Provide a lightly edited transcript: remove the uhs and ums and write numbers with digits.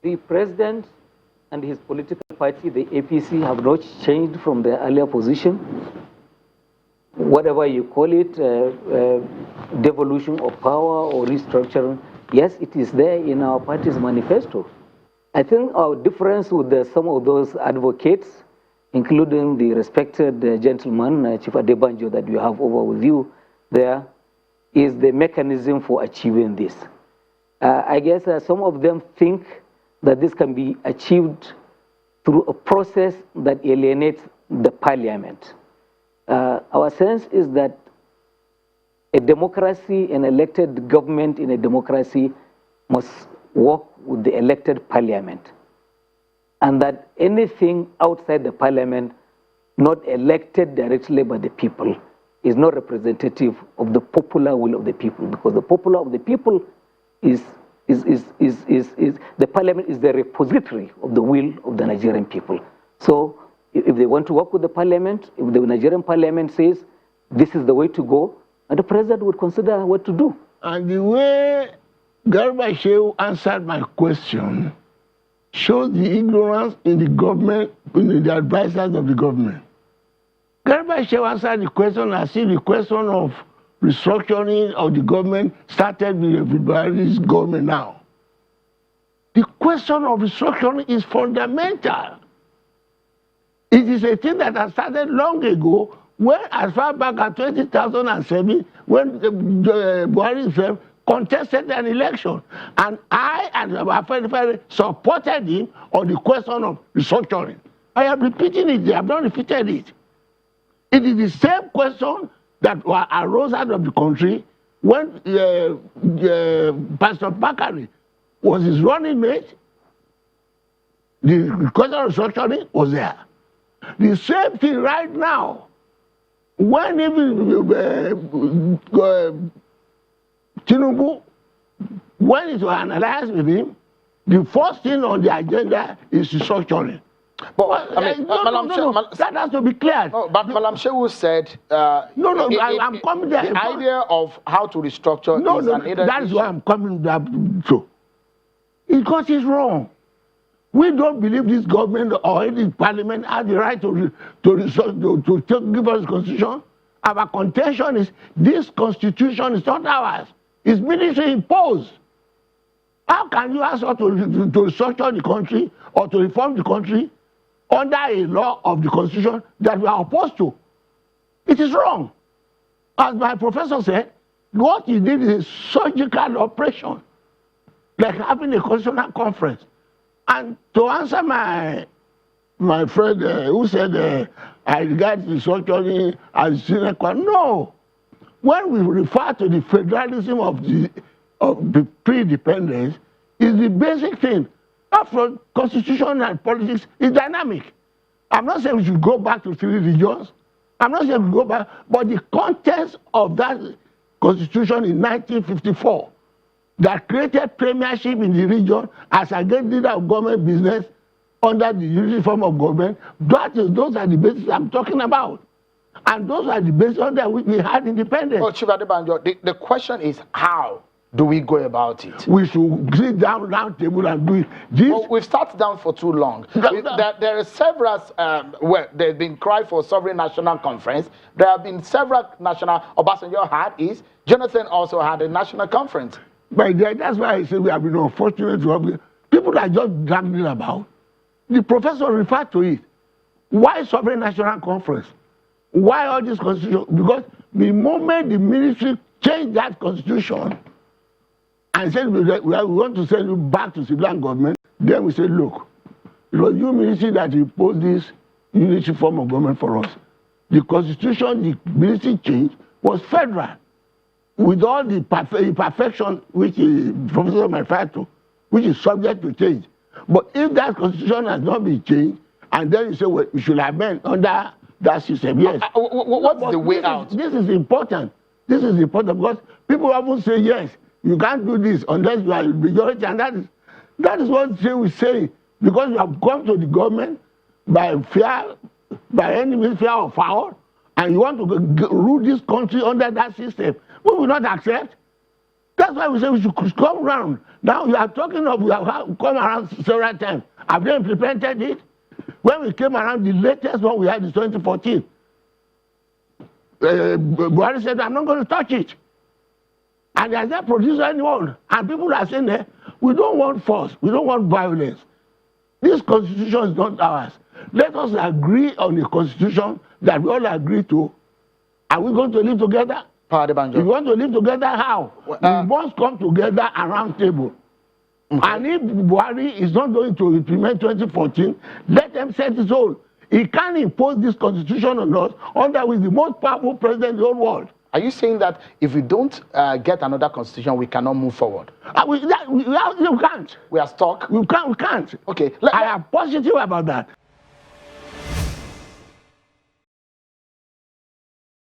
The president and his political party, the APC, have not changed from their earlier position. Whatever you call it, devolution of power or restructuring, yes, it is there in our party's manifesto. I think our difference with some of those advocates, including the respected gentleman, Chief Adebanjo, that you have over with you there, is the mechanism for achieving this. I guess some of them think that this can be achieved through a process that alienates the parliament. Our sense is that a democracy, an elected government in a democracy must work with the elected parliament. And that anything outside the parliament, not elected directly by the people, is not representative of the popular will of the people, because the popular of the people is the parliament is the repository of the will of the Nigerian people. So if they want to work with the parliament, if the Nigerian parliament says this is the way to go, and the president would consider what to do. And the way Garba Shehu answered my question shows the ignorance in the government, in the advisors of the government. Garba Shehu answered the question as if the question of restructuring of the government started with Buhari's government now. The question of restructuring is fundamental. It is a thing that has started long ago, when as far back as 2007, when Buhari himself contested an election. And I and Adebanjo supported him on the question of restructuring. I am repeating it, I have not repeated it. It is the same question that arose out of the country when Pastor Bakari was his running mate. The question of restructuring was there. The same thing right now. When even Tinubu, when it was analyzed with him, the first thing on the agenda is restructuring. But I mean, that has to be clear. No, but Malam Shehu said, I'm coming there. The idea of how to restructure is an hidden that's issue. why I'm coming back to. Because it's wrong. We don't believe this government or any parliament has the right to give us the constitution. Our contention is this constitution is not ours. It's military imposed. How can you ask us to restructure the country or to reform the country under a law of the constitution that we are opposed to? It is wrong. As my professor said, what he did is a surgical operation, like having a constitutional conference. And to answer my friend who said I regard restructuring as sine qua non, no. When we refer to the federalism of the pre-independence, is the basic thing. After constitution and politics is dynamic. I'm not saying we should go back to 3 regions. I'm not saying we go back, but the context of that constitution in 1954 that created premiership in the region as against leader of government business under the unity form of government, those are the bases I'm talking about. And those are the bases under which we had independence. Well, Chief Adebanjo, the question is how do we go about it? We should sit down round table and do it. Well, we've sat down for too long. There are several, there's been cry for sovereign national conference. There have been several national, Obasanjo had is, Jonathan also had a national conference. But that's why I say we have been unfortunate to have people are just dragging about. The professor referred to it. Why sovereign national conference? Why all this constitution? Because the moment the ministry changed that constitution and said we want to send you back to civilian government, then we said, look, it was you ministry that imposed this unity form of government for us. The constitution the ministry changed was federal, with all the imperfection which the professor referred to, which is subject to change. But if that constitution has not been changed, and then you say, well, we should amend under that system, yes. What's the way out? This is important. This is important because people often say, yes, you can't do this unless you are the majority, and that is what we say, because you have come to the government by any means, fear or foul, and you want to rule this country under that system. We will not accept. That's why we say we should come around. Now you are talking of we have come around several times. Have they implemented it? When we came around, the latest one we had is 2014. Buhari said, I'm not going to touch it. And they has not produced anyone. And people are saying that we don't want force, we don't want violence. This constitution is not ours. Let us agree on a constitution that we all agree to. Are we going to live together? Adebanjo. If we want to live together, how? We must come together around table. Okay. And if Buhari is not going to implement 2014, let them set his own. He can't impose this constitution on us under with the most powerful president in the whole world. Are you saying that if we don't get another constitution, we cannot move forward? We can't. We are stuck? We can't. Okay. I am positive about that.